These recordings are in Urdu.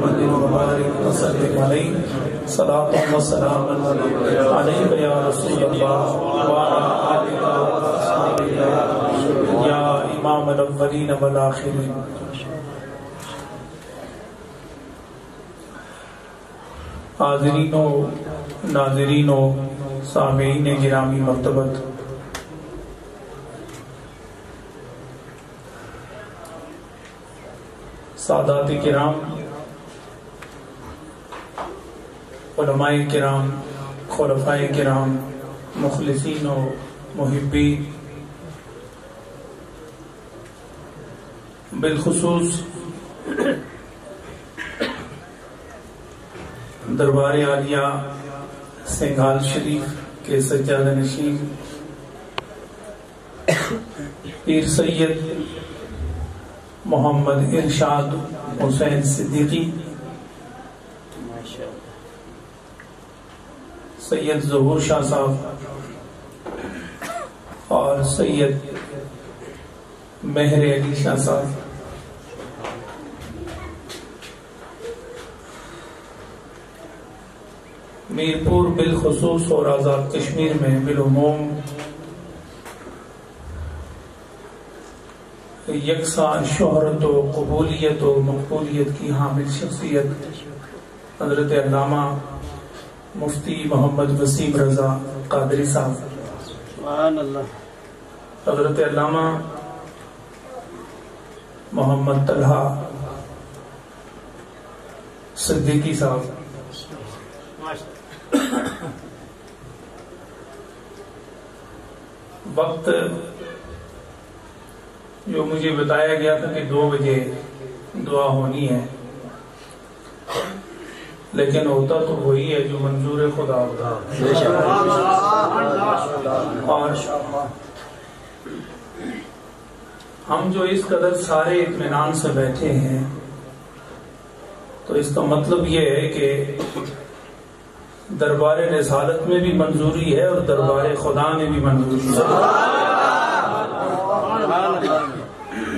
محمد وبارک وسلم علیہ صلاۃ و سلام علیک یا رسول اللہ وعلی آلک وصحبہ یا امام الاولین والآخرین۔ حاضرین و ناظرین و سامعین گرامی مرتبت، سادات کرام، علماء کرام، خلفاء کرام، مخلصین و محبین، بالخصوص دربار عالیہ سنگھال شریف کے سجادہ نشین پیر سید محمد ارشاد حسین صدیقی، سید ظہور شاہ صاحب اور سید مہر علی شاہ صاحب، میرپور بالخصوص اور آزاد کشمیر میں بالعموم یکساں شہرت و قبولیت و مقبولیت کی حامل شخصیت حضرت علامہ مفتی محمد وسیم رضا قادری صاحب، سبحان اللہ، حضرت علامہ محمد طلحہ صدیقی صاحب، وقت جو مجھے بتایا گیا تھا کہ 2 بجے دعا ہونی ہے، لیکن ہوتا تو وہی ہے جو منظور خدا ہوتا ہے۔ اور ہم جو اس قدر سارے اطمینان سے بیٹھے ہیں تو اس کا مطلب یہ ہے کہ دربار رسالت میں بھی منظوری ہے اور دربار خدا میں بھی منظوری ہے،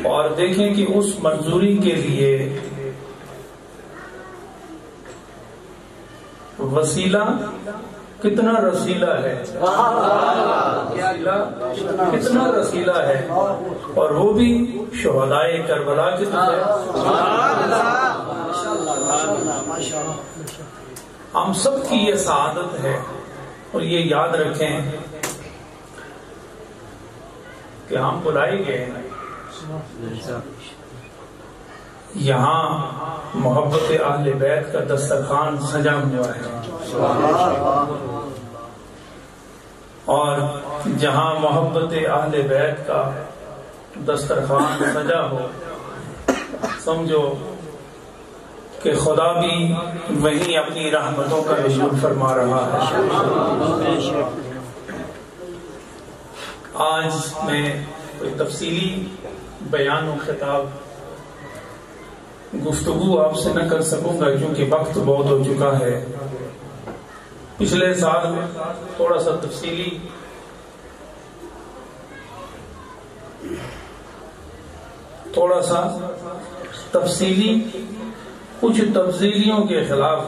اور دیکھیں کہ اس منظوری کے لیے وسیلہ کتنا رسیلہ ہے، کتنا رسیلہ ہے، اور وہ بھی شہدائے کربلا کی طرح۔ ہم سب کی یہ سعادت ہے، اور یہ یاد رکھیں کہ ہم بلائے گئے ہیں، یہاں محبت اہل بیت کا دسترخوان سجا ہوا ہے، اور جہاں محبت اہل بیت کا دسترخوان سجا ہو، سمجھو کہ خدا بھی وہیں اپنی رحمتوں کا نزول فرما رہا ہے۔ آج میں کوئی تفصیلی بیان و خطاب گفتگو آپ سے نہ کر سکوں گا کیونکہ وقت بہت ہو چکا ہے۔ پچھلے سال تھوڑا سا تفصیلی کچھ تبدیلیوں کے خلاف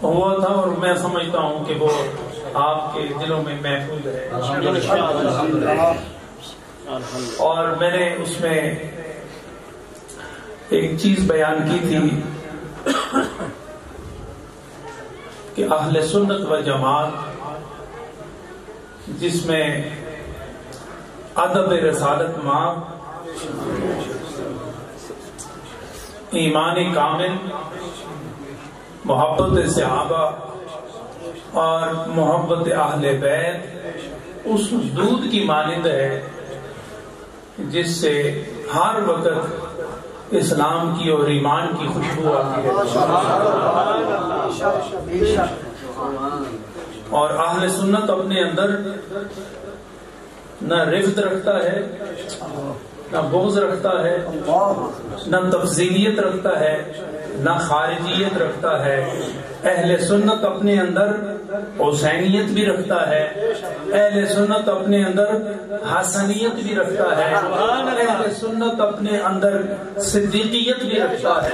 ہوا تھا، اور میں سمجھتا ہوں کہ وہ آپ کے دلوں میں محفوظ ہے، اور میں نے اس میں ایک چیز بیان کی تھی کہ اہل سنت و جماعت جس میں ادب رسالت ماں، ایمان کامل، محبت صحابہ اور محبت اہل بیت اس دودھ کی مانند ہے جس سے ہر وقت اسلام کی اور ایمان کی خوشبو آتی ہے، اور اہل سنت اپنے اندر نہ رفت رکھتا ہے، نہ بغض رکھتا ہے، نہ تفضیلیت رکھتا ہے، نہ خارجیت رکھتا ہے. اہل سنت اپنے اندر حسینیت بھی رکھتا ہے, اہل سنت اپنے اندر حسنیت بھی رکھتا ہے, اہل سنت اپنے اندر صدیقیت بھی رکھتا ہے,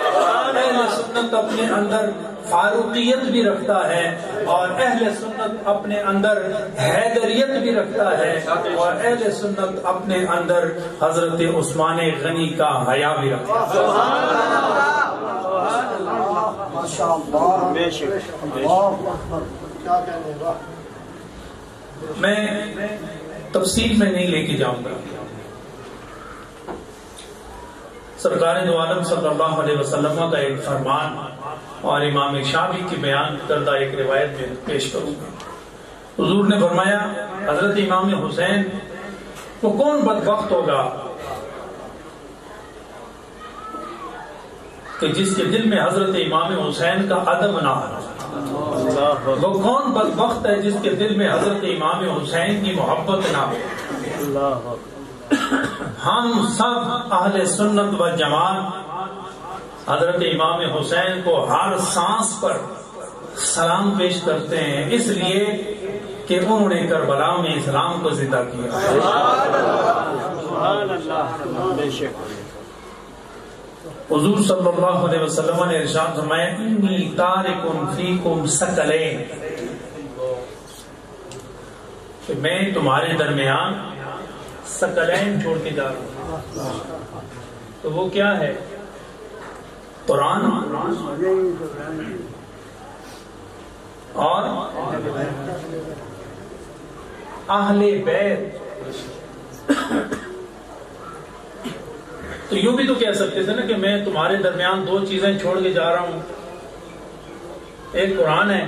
اہل سنت اپنے اندر فاروقیت بھی رکھتا ہے, اور اہل سنت اپنے اندر حیدریت بھی رکھتا ہے, اور اہل سنت اپنے اندر حضرت عثمان غنی کا حیا بھی رکھتا ہے. میں تفصیل میں نہیں لے کے جاؤں گا. سرکار دو عالم صلی اللہ علیہ وسلم کا ایک فرمان اور امام شافعی کی بیان کردہ ایک روایت میں پیش کروں گا. حضور نے فرمایا, حضرت امام حسین وہ کون بدبخت ہوگا کہ جس کے دل میں حضرت امام حسین کا ادب نہ ہو. وہ کون بدبخت ہے جس کے دل میں حضرت امام حسین کی محبت نہ ہو. ہم سب اہل سنت و جماعت حضرت امام حسین کو ہر سانس پر سلام پیش کرتے ہیں, اس لیے کہ انہوں نے کربلا میں اسلام کو زندہ کیا. حضور صلی اللہ علیہ وسلم نے ارشاد فرمایا, انی تارک فیکم ثقلین, کہ میں تمہارے درمیان ثقلین چھوڑ کے جا رہا ہوں. تو وہ کیا ہے؟ قرآن اور اہل بیت. تو یوں بھی تو کہہ سکتے تھے نا کہ میں تمہارے درمیان دو چیزیں چھوڑ کے جا رہا ہوں, ایک قرآن ہے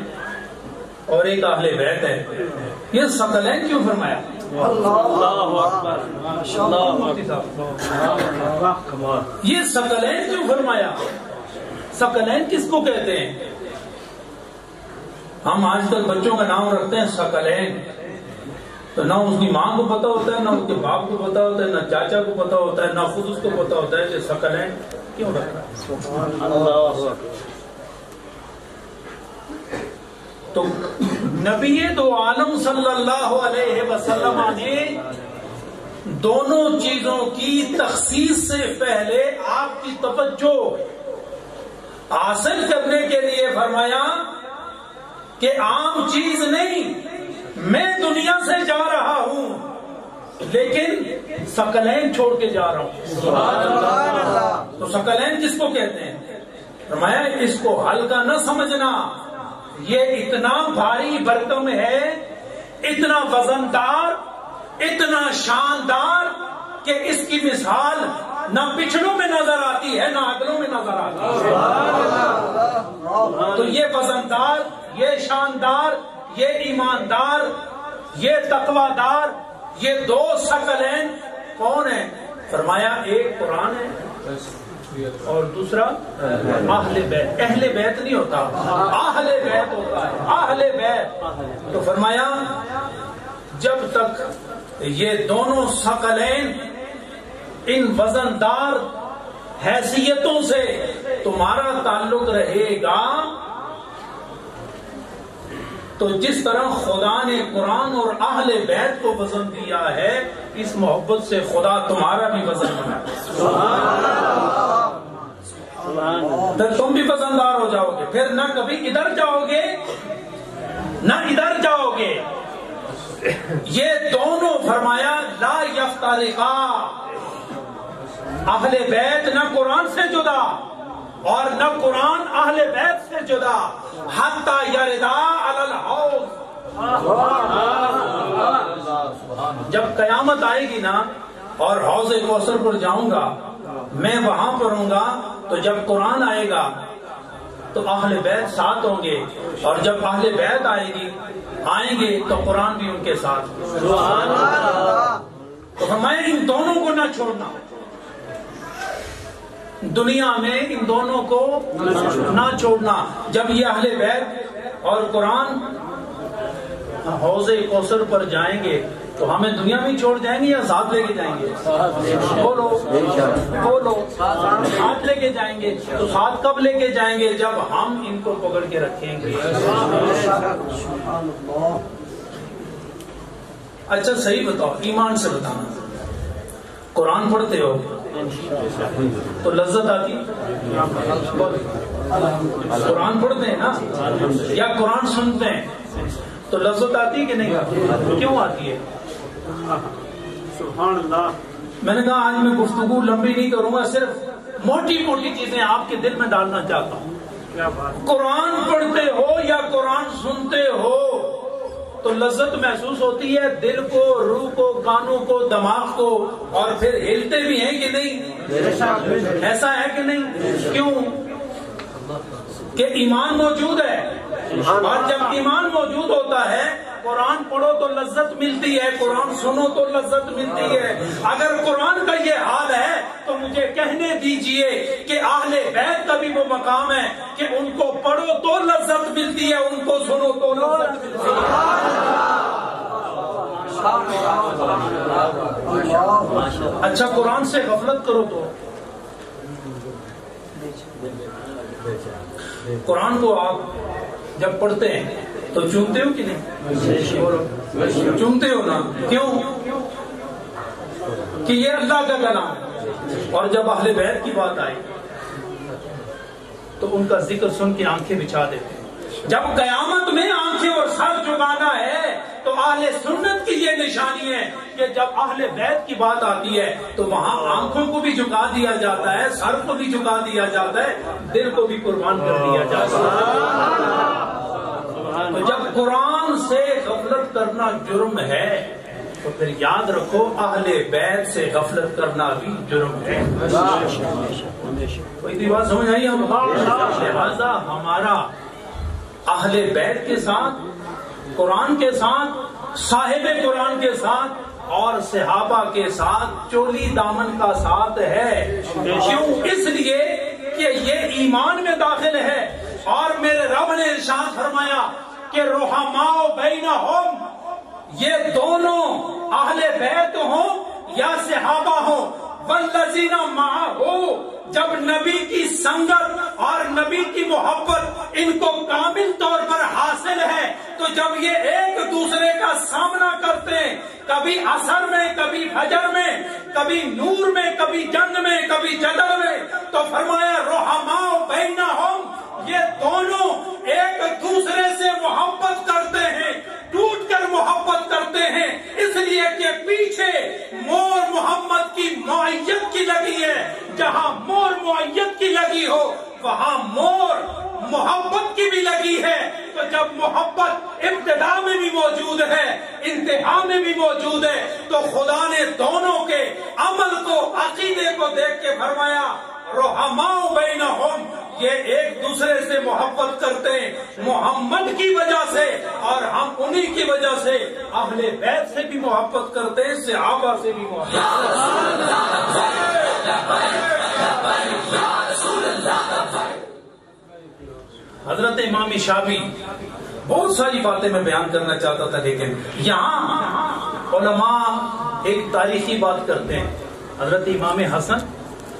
اور ایک اہل بیت ہے. یہ ثقلین کیوں فرمایا؟ یہ ثقلین کیوں فرمایا؟ ثقلین کس کو کہتے ہیں؟ ہم آج تک بچوں کا نام رکھتے ہیں ثقلین, تو نہ اس کی ماں کو پتا ہوتا ہے, نہ اس کے باپ کو پتا ہوتا ہے, نہ چاچا کو پتا ہوتا ہے, نہ خود اس کو پتا ہوتا ہے کہ ثقلین کیوں رکھا ہے. تو نبی دو عالم صلی اللہ علیہ وسلم نے دونوں چیزوں کی تخصیص سے پہلے آپ کی توجہ حاصل کرنے کے لیے فرمایا کہ عام چیز نہیں, میں دنیا سے جا رہا ہوں لیکن ثقلین چھوڑ کے جا رہا ہوں. تو ثقلین کس کو کہتے ہیں؟ فرمایا اس کو ہلکا نہ سمجھنا, یہ اتنا بھاری بھرکم ہے, اتنا وزندار, اتنا شاندار کہ اس کی مثال نہ پچھلوں میں نظر آتی ہے نہ اگلوں میں نظر آتی ہے. تو یہ وزندار, یہ شاندار, یہ ایماندار, یہ تقوی دار, یہ دو ثقلین کون ہیں؟ فرمایا ایک قرآن ہے اور دوسرا اہل بیت. اہل بیت نہیں ہوتا, اہل بیت ہوتا ہے, اہل بیت. تو فرمایا جب تک یہ دونوں ثقلین ان وزندار حیثیتوں سے تمہارا تعلق رہے گا, تو جس طرح خدا نے قرآن اور اہل بیت کو وزن دیا ہے, اس محبت سے خدا تمہارا بھی وزن بنا. پھر تم بھی وزندار ہو جاؤ گے, پھر نہ کبھی ادھر جاؤ گے نہ ادھر جاؤ گے. یہ دونوں فرمایا لا یفترقا, اہل بیت نہ قرآن سے جدا اور نہ قرآن اہل بیت سے جدا, حتی یردا علی الحوض. جب قیامت آئے گی نا اور حوض کوثر پر جاؤں گا, میں وہاں پر ہوں گا, تو جب قرآن آئے گا تو اہل بیت ساتھ ہوں گے, اور جب اہل بیت آئیں گے تو قرآن بھی ان کے ساتھ. تو فرمایا ان دونوں کو نہ چھوڑنا, دنیا میں ان دونوں کو نہ چھوڑنا. جب یہ اہل بیت اور قرآن حوض کوثر پر جائیں گے تو ہمیں دنیا میں ہی چھوڑ جائیں گے یا ساتھ لے کے جائیں گے؟ بولو ساتھ لے کے جائیں گے. تو ساتھ کب لے کے جائیں گے؟ جب ہم ان کو پکڑ کے رکھیں گے. اچھا صحیح بتاؤ، ایمان سے بتانا، قرآن پڑھتے ہو تو لذت آتی؟ قرآن پڑھتے ہیں نا، یا قرآن سنتے ہیں تو لذت آتی ہے کہ نہیں؟ کیوں آتی ہے؟ سبحان اللہ. میں نے کہا آج میں گفتگو لمبی نہیں کروں گا، صرف موٹی موٹی چیزیں آپ کے دل میں ڈالنا چاہتا ہوں. کیا بات. قرآن پڑھتے ہو یا قرآن سنتے ہو تو لذت محسوس ہوتی ہے دل کو، روح کو، کانوں کو، دماغ کو، اور پھر ہلتے بھی ہیں کہ نہیں؟ ایسا ہے کہ نہیں؟ کیوں؟ کہ ایمان موجود ہے، اور جب ایمان موجود ہوتا ہے قرآن پڑھو تو لذت ملتی ہے، قرآن سنو تو لذت ملتی ہے. اگر قرآن کا یہ حال ہے تو مجھے کہنے دیجئے کہ اہل بیت کا بھی وہ مقام ہے کہ ان کو پڑھو تو لذت ملتی ہے، ان کو سنو تو لذت ملتی ہے. اچھا قرآن سے غفلت کرو تو قرآن کو آپ جب پڑھتے ہیں تو چومتے ہو کہ نہیں؟ چومتے ہو نا. کیوں؟ کہ یہ اللہ کا کلام ہے. اور جب اہل بیت کی بات آئی تو ان کا ذکر سن کے آنکھیں بچھا دیتے ہیں. جب قیامت میں آنکھیں اور سر جھکانا ہے تو اہل سنت کی یہ نشانی ہے کہ جب اہل بیت کی بات آتی ہے تو وہاں آنکھوں کو بھی جھکا دیا جاتا ہے، سر کو بھی جھکا دیا جاتا ہے، دل کو بھی قربان کر دیا جاتا ہے. تو جب قرآن سے غفلت کرنا جرم ہے تو پھر یاد رکھو اہل بیت سے غفلت کرنا بھی جرم ہے. کوئی بھی بات سمجھ آئی؟ لہذا ہمارا اہل بیت کے ساتھ، قرآن کے ساتھ، صاحب قرآن کے ساتھ اور صحابہ کے ساتھ چولی دامن کا ساتھ ہے. کیوں؟ اس لیے کہ یہ ایمان میں داخل ہے. اور میرے رب نے ارشاد فرمایا کہ رحماء بینہم، یہ دونوں اہل بیت ہوں یا صحابہ ہوں، والذین معہ، جب نبی کی سنگت اور نبی کی محبت ان کو کامل طور پر حاصل ہے تو جب یہ ایک دوسرے کا سامنا کرتے ہیں، کبھی عصر میں، کبھی فجر میں، کبھی نور میں، کبھی جنگ میں، کبھی جدل میں، تو فرمایا رحماء بینہم، یہ دونوں ایک دوسرے سے محبت کرتے ہیں، ٹوٹ کر محبت کرتے ہیں، اس لیے کہ پیچھے مور محمد کی معیت کی لگی ہے. جہاں مور معیت کی لگی ہو وہاں مور محبت کی بھی لگی ہے. تو جب محبت ابتدا میں بھی موجود ہے، انتہا میں بھی موجود ہے، تو خدا نے دونوں کے عمل کو، عقیدے کو دیکھ کے فرمایا رحماء بینہم، یہ ایک دوسرے سے محبت کرتے ہیں محمد کی وجہ سے، اور ہم انہی کی وجہ سے اہل بیت سے بھی محبت کرتے ہیں، صحابہ سے بھی محبت کرتے ہیں. حضرت امام شافعی، بہت ساری باتیں میں بیان کرنا چاہتا تھا لیکن یہاں علماء ایک تاریخی بات کرتے ہیں. حضرت امام حسن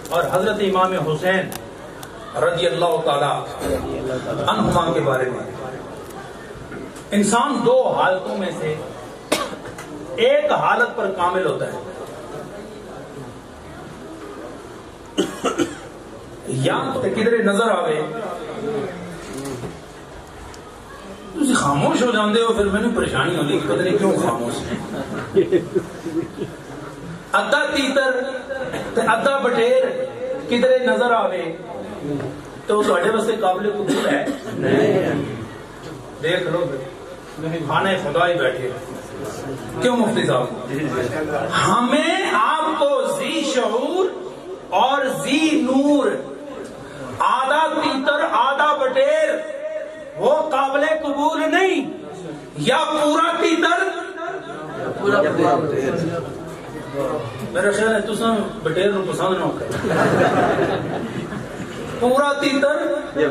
اور حضرت امام حسین رضی اللہ تعالی عنہما کے بارے میں. انسان دو حالتوں میں سے ایک حالت پر کامل ہوتا ہے، یا کدھر نظر آوے تسی خاموش ہو جاندے ہو، پھر میں نے پریشانی ہوتی کہ پتہ نہیں کیوں خاموش ہے. ادھا تیتر تے ادھا بٹیر کدھر نظر آوے تو تھوڑے واسطے قابل قبول ہے. دیکھ لو کھانے خدا ہی بیٹھے. کیوں مفتی صاحب؟ ہمیں آپ کو ذی شعور اور ذی نور، آدھا تیتر آدھا بٹیر، وہ قابل قبول نہیں، یا پورا تیتر پورا بٹیر. میرا خیال ہے تساں بٹیر نو پسند نہ کرو. پورا تیتر یا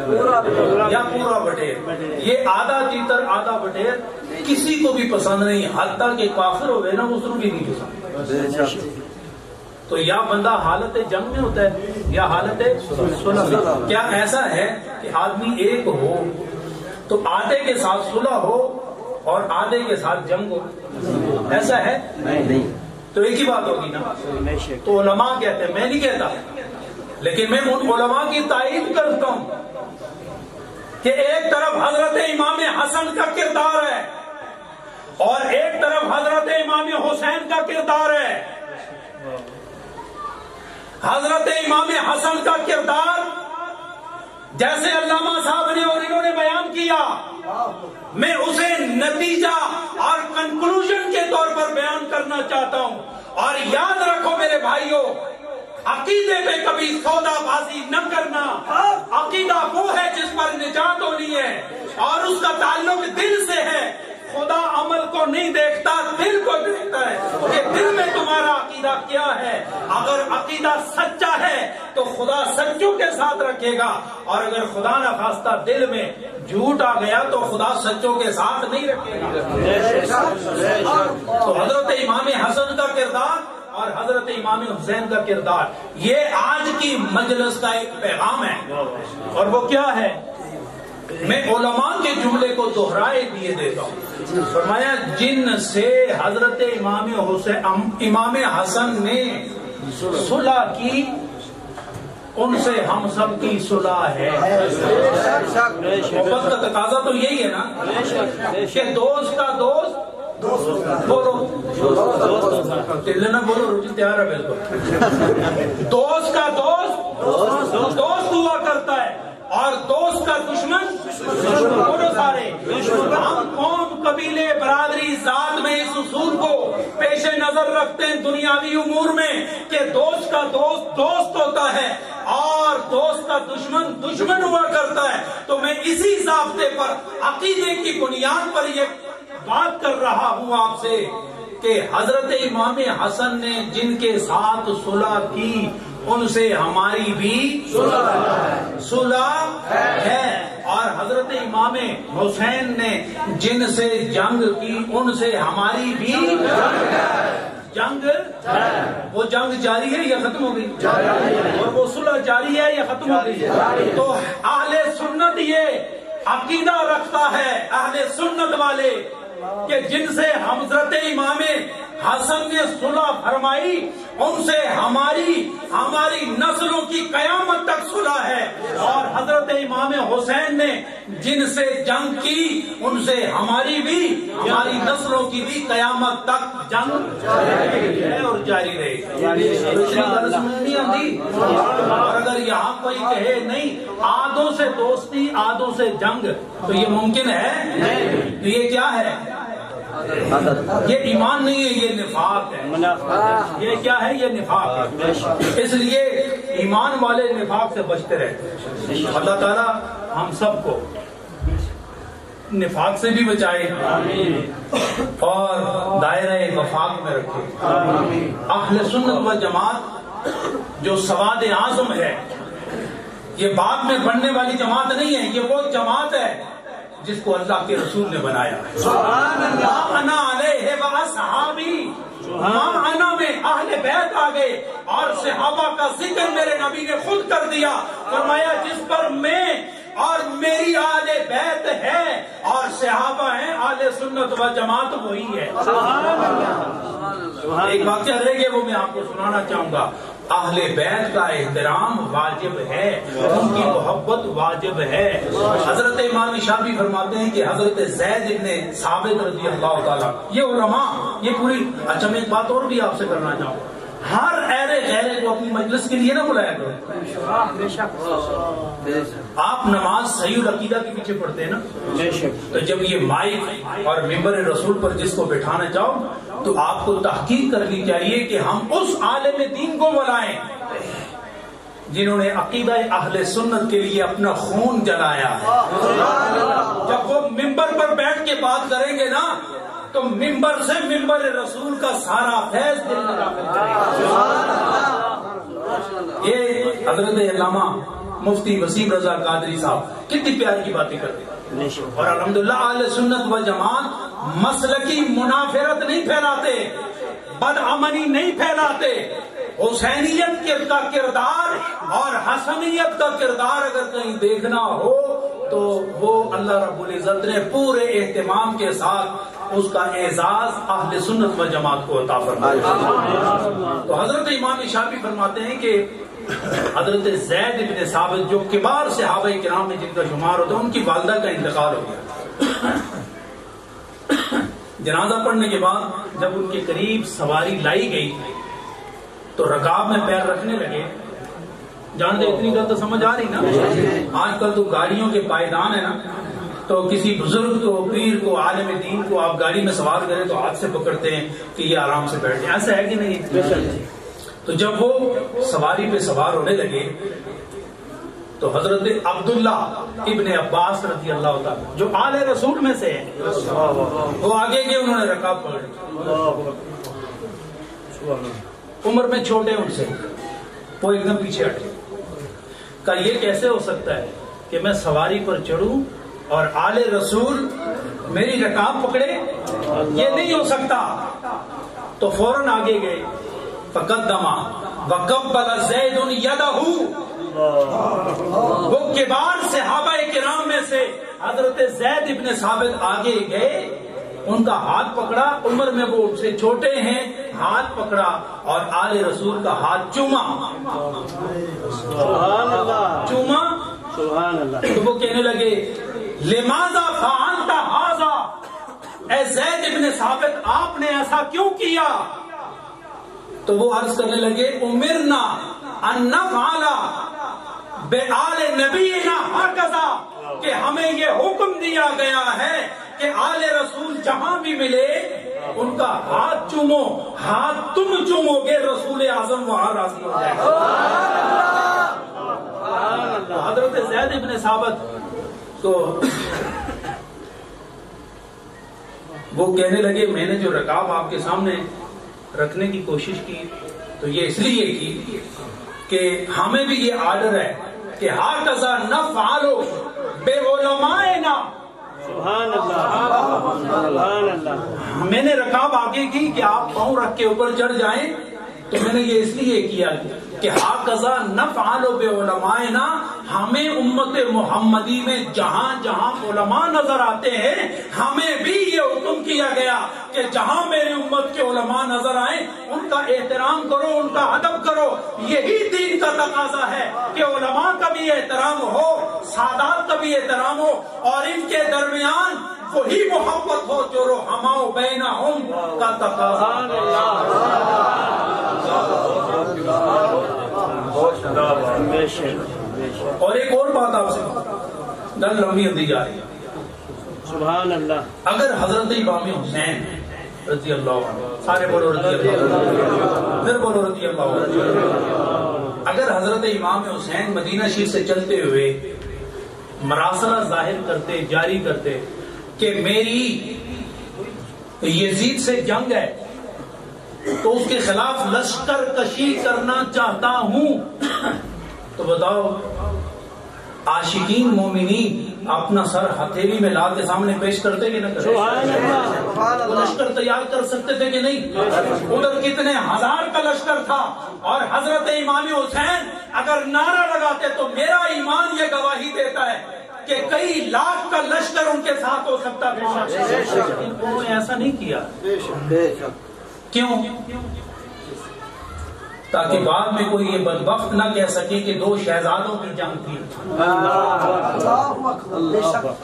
پورا بٹیر، یہ آدھا تیتر آدھا بٹیر کسی کو بھی پسند نہیں، حتیٰ کہ کافر ہوئے نا اس کو بھی نہیں پسند۔ تو یا بندہ حالت جنگ میں ہوتا ہے یا حالت صلح۔ کیا ایسا ہے کہ آدمی ایک ہو تو آدھے کے ساتھ صلح ہو اور آدھے کے ساتھ جنگ ہو؟ ایسا ہے نہیں، تو ایک ہی بات ہوگی نا۔ تو علماء کہتے ہیں، میں نہیں کہتا، لیکن میں ان علماء کی تائید کرتا ہوں کہ ایک طرف حضرت امام حسن کا کردار ہے اور ایک طرف حضرت امام حسین کا کردار ہے۔ حضرت امام حسن کا کردار جیسے علامہ صاحب نے اور انہوں نے بیان کیا، میں اسے نتیجہ اور کنکلوژن کے طور پر بیان کرنا چاہتا ہوں۔ اور یاد رکھو میرے بھائیوں، عقیدے پہ کبھی سودا بازی نہ کرنا۔ عقیدہ وہ ہے جس پر نجات ہونی ہے اور اس کا تعلق دل سے ہے۔ خدا عمل کو نہیں دیکھتا، دل کو دیکھتا ہے کہ دل میں تمہارا عقیدہ کیا ہے۔ اگر عقیدہ سچا ہے تو خدا سچوں کے ساتھ رکھے گا، اور اگر خدا نہ خواستہ دل میں جھوٹ آ گیا تو خدا سچوں کے ساتھ نہیں رکھے گا۔ تو حضرت امام حسن کا کردار اور حضرت امام حسین کا کردار، یہ آج کی مجلس کا ایک پیغام ہے، اور وہ کیا ہے؟ میں علماء کے جملے کو دہرائے دیے دیتا ہوں۔ فرمایا جن سے حضرت امام حسن نے صلح کی ان سے ہم سب کی صلح ہے۔ محبت کا تقاضا تو یہی ہے نا کہ دوست کا دوست بولو، نہ بولو، روٹی تیار ہے بالکل۔ دوست کا دوست دوست ہوا کرتا ہے اور دوست کا دشمن بولو سارے۔ ہم قوم، قبیلے، برادری، ذات میں اس اصول کو پیش نظر رکھتے ہیں دنیاوی امور میں کہ دوست کا دوست دوست ہوتا ہے اور دوست کا دشمن دشمن ہوا کرتا ہے۔ تو میں اسی ضابطے پر عقیدے کی بنیاد پر یہ بات کر رہا ہوں آپ سے کہ حضرت امام حسن نے جن کے ساتھ صلح کی ان سے ہماری بھی صلح ہے، اور حضرت امام حسین نے جن سے جنگ کی ان سے ہماری بھی جنگ ہے۔ وہ جنگ جاری ہے یا ختم ہو گئی؟ اور وہ صلح جاری ہے یا ختم ہو گئی؟ تو اہل سنت یہ عقیدہ رکھتا ہے، اہل سنت والے، کہ جن سے حضرت امام حسن نے صلح فرمائی ان سے ہماری نسلوں کی قیامت تک صلح ہے، اور حضرت امام حسین نے جن سے جنگ کی ان سے ہماری نسلوں کی بھی قیامت تک جنگ ہے اور جاری رہے گی۔ اور اگر یہاں کوئی کہے نہیں آدھوں سے دوستی آدھوں سے جنگ، تو یہ ممکن ہے؟ تو یہ کیا ہے؟ یہ ایمان نہیں ہے، یہ نفاق ہے۔ یہ کیا ہے؟ یہ نفاق ہے۔ اس لیے ایمان والے نفاق سے بچتے رہتے ہیں۔ اللہ تعالیٰ ہم سب کو نفاق سے بھی بچائے اور دائرہ وفاق میں رکھے۔ اہل سنت و جماعت جو سواد اعظم ہے، یہ بعد میں بننے والی جماعت نہیں ہے، یہ وہ جماعت ہے جس کو اللہ کے رسول نے بنایا۔ انا علیہ واصحابی، انا میں اہل بیت آ گئے اور صحابہ کا ذکر میرے نبی نے خود کر دیا۔ فرمایا جس پر میں اور میری اہل بیت ہے اور صحابہ ہیں، اہل سنت و جماعت وہی ہے۔ ایک واقعہ رہ گیا، وہ میں آپ کو سنانا چاہوں گا۔ اہل بیت کا احترام واجب ہے، ان کی محبت واجب ہے۔ حضرت امام شافعی فرماتے ہیں کہ حضرت زید ابن ثابت رضی اللہ تعالیٰ، یہ علماء، یہ پوری، اچھا میں ایک بات اور بھی آپ سے کرنا چاہوں گا، ہر اہل غیرے کو اپنی مجلس کے لیے نہ بلایا کرو۔ آپ نماز صحیح العقیدہ کے پیچھے پڑھتے ہیں نا، تو جب یہ مائک اور ممبر رسول پر جس کو بٹھانا چاہو تو آپ کو تحقیق کرنی چاہیے کہ ہم اس عالم دین کو بلائیں جنہوں نے عقیدہ اہل سنت کے لیے اپنا خون جلایا ہے۔ جب وہ ممبر پر بیٹھ کے بات کریں گے نا تو ممبر سے ممبر رسول کا سارا فیض دل میں داخل کرے گا۔ یہ حضرت علامہ مفتی وسیم رضا قادری صاحب کتنی پیار کی باتیں کرتے ہیں، اور الحمدللہ اہل سنت و جماعت مسلکی منافرت نہیں پھیلاتے، بدامنی نہیں پھیلاتے. حسینیت کا کردار اور حسنیت کا کردار اگر کہیں دیکھنا ہو تو وہ اللہ رب العزت نے پورے اہتمام کے ساتھ اس کا اعزاز اہل سنت و جماعت کو عطا فرمایا. تو حضرت امام شافعی فرماتے ہیں کہ حضرت زید بن ثابت جو کبار صحابہ کرام میں جن کا شمار ہوتا ہے، ان کی والدہ کا انتقال ہو گیا. جنازہ پڑھنے کے بعد جب ان کے قریب سواری لائی گئی تو رکاب میں پیر رکھنے لگے. جانتے اتنی گل تو سمجھ آ رہی نا، آج کل تو گاڑیوں کے پائیدان ہے نا، تو کسی بزرگ کو، پیر کو، عالم دین کو آپ گاڑی میں سوار کریں تو ہاتھ سے پکڑتے ہیں کہ یہ آرام سے بیٹھے. ایسا ہے کہ نہیں؟ تو جب وہ سواری پہ سوار ہونے لگے تو حضرت عبداللہ ابن عباس رضی اللہ تعالیٰ جو آل رسول میں سے ہیں، وہ آگے گئے، انہوں نے رکاب پکڑی. عمر میں چھوٹے ان سے، وہ ایک دم پیچھے ہٹے. کہا یہ کیسے ہو سکتا ہے کہ میں سواری پر چڑھوں اور آل رسول میری رکاب پکڑے؟ یہ نہیں ہو سکتا. تو فوراً آگے گئے. فقدما وقبل زید یدہ، وہ کبار صحابہ کرام میں سے حضرت زید ابن ثابت آگے گئے، ان کا ہاتھ پکڑا. عمر میں وہ ان سے چھوٹے ہیں، ہاتھ پکڑا اور آل رسول کا ہاتھ چوما. چوما تو وہ کہنے لگے لماذا فعلت ھذا، اے زید ابن ثابت آپ نے ایسا کیوں کیا؟ تو وہ عرض کرنے لگے امرنا ان نفعل بآل نبینا ھکذا، کہ ہمیں یہ حکم دیا گیا ہے کہ آل رسول جہاں بھی ملے ان کا ہاتھ چومو. ہاتھ تم چومو گے، رسول اعظم وہاں راضی ہو جائے گا. حضرت زید ابن ثابت تو وہ کہنے لگے میں نے جو رکاب آپ کے سامنے رکھنے کی کوشش کی تو یہ اس لیے کی کہ ہمیں بھی یہ آرڈر ہے کہ ھکذا نفعل بعلمائنا. سبحان اللہ. میں نے رکاب آگے کی کہ آپ پاؤں رکھ کے اوپر چڑھ جائیں، تو میں نے یہ اس لیے کیا کہ ھکذا نفعل بعلمائنا، ہمیں امت محمدی میں جہاں جہاں علماء نظر آتے ہیں ہمیں بھی یہ حکم کیا گیا کہ جہاں میری امت کے علماء نظر آئیں ان کا احترام کرو، ان کا ادب کرو. یہی دین کا تقاضا ہے کہ علماء کا بھی احترام ہو، سادات کا بھی احترام ہو، اور ان کے درمیان وہی محبت ہو جو رحماء بینہم کا تقاضا. اور ایک اور بات آپ سے گل لمبی ہوتی جا رہی ہے. سبحان اللہ. اگر حضرت امام حسین رضی اللہ عنہ، سارے بولو رضی اللہ عنہ، پھر بولو رضی اللہ عنہ، اگر حضرت امام حسین مدینہ شریف سے چلتے ہوئے مراسلہ ظاہر کرتے، جاری کرتے کہ میری یزید سے جنگ ہے تو اس کے خلاف لشکر کشی کرنا چاہتا ہوں، تو بتاؤ عاشقین مومنین اپنا سر ہتھیلی میں لا کے سامنے پیش کرتے کہ نہ کرتے؟ وہ لشکر تیار کر سکتے تھے کہ نہیں؟ ادھر کتنے ہزار کا لشکر تھا، اور حضرت امام حسین اگر نعرہ لگاتے تو میرا ایمان یہ گواہی دیتا ہے کہ کئی لاکھ کا لشکر ان کے ساتھ ہو سکتا تھا. انہوں نے ایسا نہیں کیا. کیوں؟ تاکہ بعد میں کوئی یہ بدبخت نہ کہہ سکے کہ دو شہزادوں کی جنگ تھی.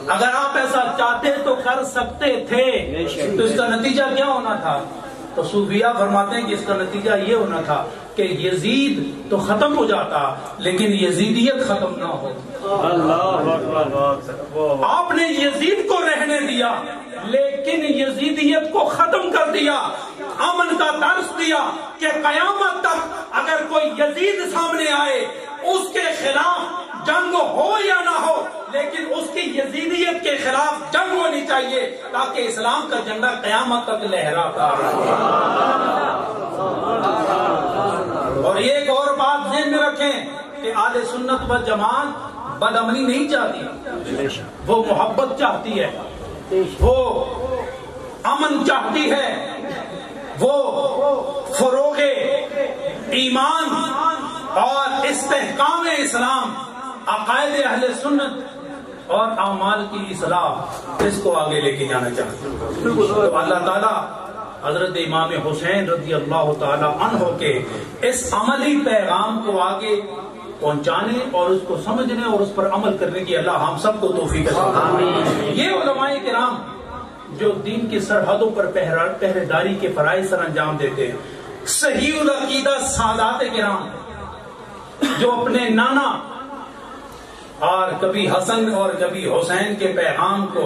اگر آپ ایسا چاہتے تو کر سکتے تھے، تو اس کا نتیجہ کیا ہونا تھا؟ تو صوفیہ فرماتے ہیں کہ اس کا نتیجہ یہ ہونا تھا کہ یزید تو ختم ہو جاتا لیکن یزیدیت ختم نہ ہو. آپ نے یزید کو رہنے دیا لیکن یزیدیت کو ختم کر دیا. امن کا درس دیا کہ قیامت تک اگر کوئی یزید سامنے آئے اس کے خلاف جنگ ہو یا نہ ہو لیکن اس کی یزیدیت کے خلاف جنگ ہونی چاہیے تاکہ اسلام کا جھنڈا قیامت تک لہراتا رہے. اور ایک اور بات ذہن میں رکھیں کہ اہل سنت و جماعت بدعملی نہیں چاہتی، وہ محبت چاہتی ہے، وہ امن چاہتی ہے، وہ فروغ ایمان اور استحکام اسلام، عقائد اہل سنت اور اعمال کی اصلاح، اس کو آگے لے کے جانا چاہتے ہیں۔ تو اللہ تعالیٰ حضرت امام حسین رضی اللہ تعالی عنہ کے اس عملی پیغام کو آگے پہنچانے اور اس کو سمجھنے اور اس پر عمل کرنے کی اللہ ہم سب کو توفیق عطا۔ یہ علماء کرام جو دین کی سرحدوں پر پہرے داری کے فرائض سر انجام دیتے ہیں، صحیح العقیدہ سادات کرام جو اپنے نانا اور کبھی حسن اور کبھی حسین کے پیغام کو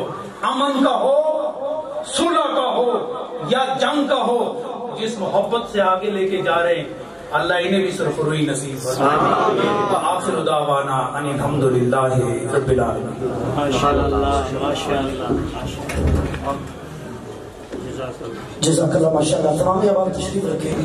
امن کا ہو، صلح کا ہو یا جنگ کا ہو، جس محبت سے آگے لے کے جا رہے ہیں، اللہ انہیں بھی سرخروئی نصیب فرمائے۔ وآخر دعوانا ان الحمدللہ رب العالمین۔ جزاک اللہ، ماشاء اللہ۔ تمام احباب تشریف رکھیں۔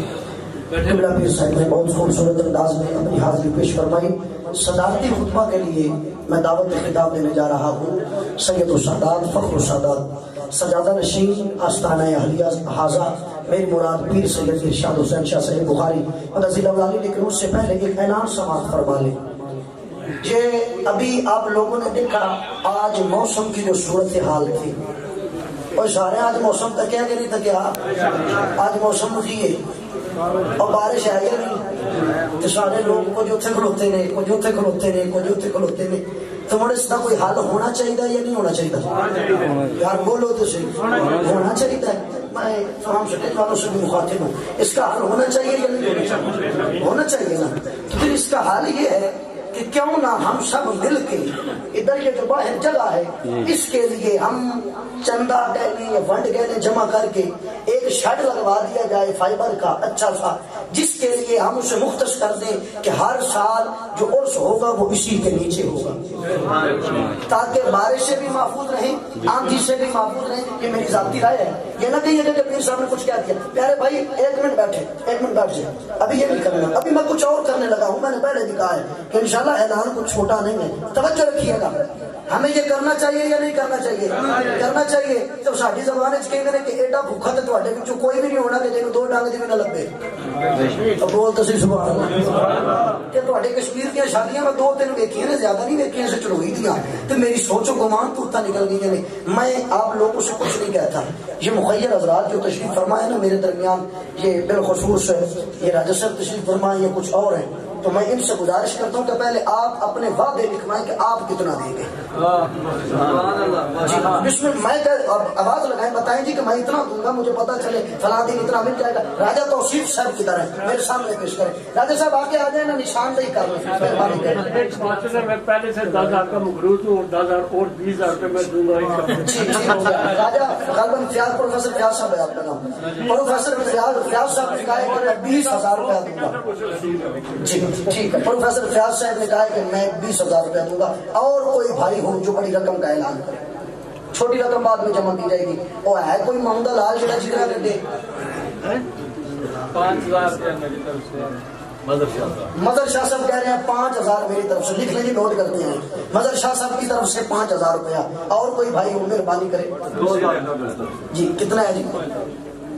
قبلہ پیر صاحب نے بہت خوبصورت انداز میں اپنی حاضری پیش فرمائی۔ صدارتی خطبہ کے لیے میں دعوت خطاب دینے جا رہا ہوں سید السادات فخر السادات سجادہ نشین آستانہ اہلیہ حاضہ میری مراد پیر سید ارشاد حسین شاہ صاحب بخاری مدثر الاولیاء، لیکن اس سے پہلے ایک اعلان سماعت فرما لیں۔ یہ ابھی آپ لوگوں نے دیکھا آج موسم کی جو صورتحال تھی، اور سارے آج موسم تک کیا کہ نہیں تھا، کیا آج موسم تھی اور بارش ہے یا نہیں، تو سارے لوگ کچھ اتنے کھلوتے نے، کچھ اتنے کھلوتے نے، کچھ اتنے کھلوتے نے۔ تو مجھے اس کا کوئی حل ہونا چاہیے یا نہیں ہونا چاہیے؟ یار بولو تو صحیح، ہونا چاہیے۔ میں تمام سٹیج والوں سے بھی مخاطب ہوں، اس کا حل ہونا چاہیے یا نہیں ہونا چاہیے؟ ہونا چاہیے نا۔ تو پھر اس کا حل یہ ہے کہ کیوں نہ ہم سب مل کے ادھر یہ جو باہر جگہ ہے، اس کے لیے ہم چندہ کہنے یا فنڈ کہنے جمع کر کے ایک شیڈ لگوا دیا جائے فائبر کا اچھا سا، جس کے لیے ہم اسے مختص کر دیں کہ ہر سال جو عرس ہوگا وہ اسی کے نیچے ہوگا، تاکہ بارش سے بھی محفوظ رہیں، آندھی سے بھی محفوظ رہیں۔ یہ میری ذاتی رائے ہے، یہ نہ کہیے کہ پیر صاحب نے کچھ کیا کیا۔ پیارے بھائی ایک منٹ بیٹھے، ایک منٹ بیٹھ جائے، ابھی یہ نہیں کرنا، ابھی میں کچھ اور کرنے لگا ہوں۔ میں نے پہلے بھی کہا ہے کہ انشاءاللہ اعلان کچھ چھوٹا نہیں ہے، توجہ رکھیے گا۔ ہمیں یہ کرنا چاہیے یا نہیں کرنا چاہیے؟ کرنا چاہیے۔ تو ساری زبان کہیں کہ ایڈا بھوکھا تو تھوڑے وچوں کوئی بھی نہیں ہونا کہ جنوں دو ڈنگ دی بھی نہ لبے۔ بول تو صحیح سبحان اللہ۔ کہ تھوڑے کشمیر کی شادیاں میں 2-3 ویکھیاں نے، زیادہ نہیں ویکھیاں، سے چلوئی دیاں، تو میری سوچ و گمان پورتا نکل گئی ہے۔ میں آپ لوگوں سے کچھ نہیں کہتا، یہ مخیر حضرات جو تشریف فرمائے نا میرے درمیان، یہ بالخصوص یہ راجہ صاحب تشریف فرمائے، یہ کچھ اور ہیں، تو میں ان سے گزارش کرتا ہوں کہ پہلے آپ اپنے وعدے لکھوائیں کہ آپ کتنا دیں گے۔ جی میں آواز لگائیں، بتائیں جی کہ میں اتنا دوں گا، مجھے پتا چلے فلاں دن اتنا مل جائے گا۔ راجہ توصیف صاحب کی طرح میرے سامنے پیش کریں۔ راجہ صاحب آگے آ جائیں نا، نشاندہی کر لیں۔ میں پہلے سے 10,000 کا مقروض ہوں، 10,000 اور 20,000 روپے میں دوں گا۔ جی راجہ غالباً فیاض پروفیسر فیاض صاحب ہے آپ کا نام، پروفیسر فیاض صاحب نے کہا ہے کہ میں 20,000 روپیہ دوں گا۔ جی ٹھیک ہے، پروفیسر فیاض صاحب نے کہا کہ میں 20,000 روپیہ دوں گا، اور کوئی بھائی ہو جو بڑی رقم کا اعلان کرے، چھوٹی رقم بعد میں جمع کی جائے گی۔ وہ ہے کوئی محمد لال جڑا جگرا کر دے؟ 5,000 روپیہ میری طرف سے مظہر شاہ صاحب کہہ رہے ہیں 5,000 میری طرف سے، لکھ لیں جی، نوٹ کرتے ہیں۔ مظہر شاہ صاحب کی طرف سے 5,000 روپیہ، اور کوئی بھائی ہو مہربانی کرے۔ جی کتنا ہے جی؟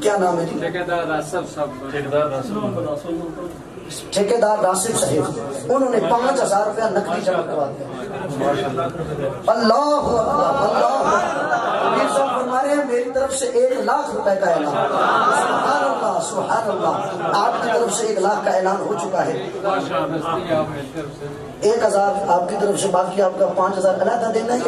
کیا نام ہے جی؟ ٹھیکیدار راسب صاحب، ٹھیکیدار راسب صاحب، انہوں نے 5,000 روپیہ نقدی جمع کروا دیا۔ اللہ اکبر، اللہ پیر صاحب فرما رہے ہیں میری طرف سے 1,00,000 روپے کا اعلان۔ سبحان اللہ سبحان اللہ، آپ کی طرف سے 1,00,000 کا اعلان ہو چکا ہے۔ 1,000 آپ کی طرف سے، باقی آپ کا 5,000 علیحدہ دینا ہے۔